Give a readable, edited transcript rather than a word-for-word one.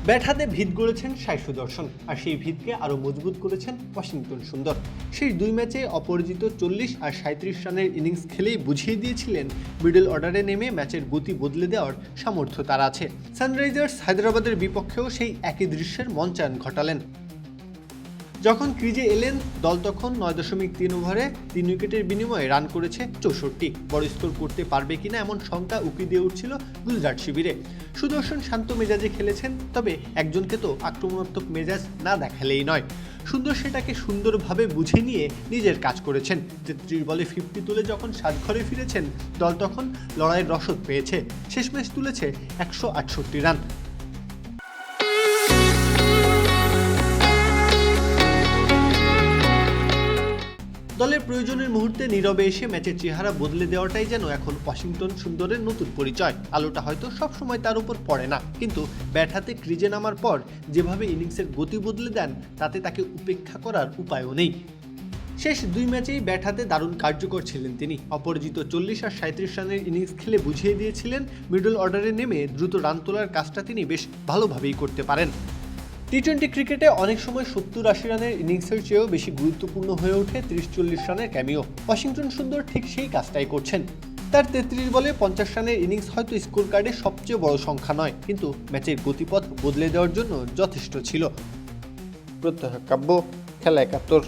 Bat হাতে ভিত গড়েছেন সাই সুদর্শন, আর সেই ভিতকে আরও মজবুত করেছেন ওয়াশিংটন সুন্দর। সেই দুই ম্যাচে অপরাজিত 40 আর 37 রানের ইনিংস খেলেই বুঝিয়ে দিয়েছিলেন মিডল অর্ডারে নেমে ম্যাচের গতি বদলে দেওয়ার সামর্থ্য তার আছে। সানরাইজার্স হায়দ্রাবাদের বিপক্ষেও সেই একই দৃশ্যের মঞ্চায়ন ঘটালেন। যখন ক্রিজে এলেন দল তখন 9.3 ওভারে 3 উইকেটের বিনিময়ে রান করেছে 64। বড় স্কোর করতে পারবে কিনা এমন শঙ্কা উকি দিয়ে উঠছিল গুজরাট শিবিরে। সুদর্শন শান্ত মেজাজে খেলেছেন, তবে একজনকে তো আক্রমণাত্মক মেজাজ না দেখালেই নয়। সুন্দর সেটাকে সুন্দরভাবে বুঝে নিয়ে নিজের কাজ করেছেন। 33 বলে 50 তুলে যখন সাজঘরে ফিরেছেন দল তখন লড়াইয়ের রসদ পেয়েছে। শেষ ম্যাচ তুলেছে 168 রান। দলের প্রয়োজনের মুহূর্তে নীরবে এসে ম্যাচের চেহারা বদলে দেওয়াটাই যেন এখন ওয়াশিংটন সুন্দরের নতুন পরিচয়। আলোটা হয়তো সবসময় তার উপর পড়ে না, কিন্তু ব্যাট হাতে ক্রিজে নামার পর যেভাবে ইনিংসের গতি বদলে দেন তাতে তাকে উপেক্ষা করার উপায়ও নেই। শেষ দুই ম্যাচেই ব্যাট হাতে দারুণ কার্যকর ছিলেন তিনি। অপরাজিত 40 আর 37 রানের ইনিংস খেলে বুঝিয়ে দিয়েছিলেন মিডল অর্ডারে নেমে দ্রুত রান তোলার কাজটা তিনি বেশ ভালোভাবেই করতে পারেন। টি-20 ক্রিকেটে অনেক সময় 70-80 রানের ইনিংসের চেয়েও বেশি গুরুত্বপূর্ণ হয়ে ওঠে 30-40 রানের ক্যামিও। ওয়াশিংটন সুন্দর ঠিক সেই কাজটাই করছেন। তার 33 বলে 50 রানের ইনিংস হয়তো স্কোর কার্ডে সবচেয়ে বড় সংখ্যা নয়, কিন্তু ম্যাচের গতিপথ বদলে দেওয়ার জন্য যথেষ্ট ছিল। প্রত্যহ কাব্য, খেলা 71।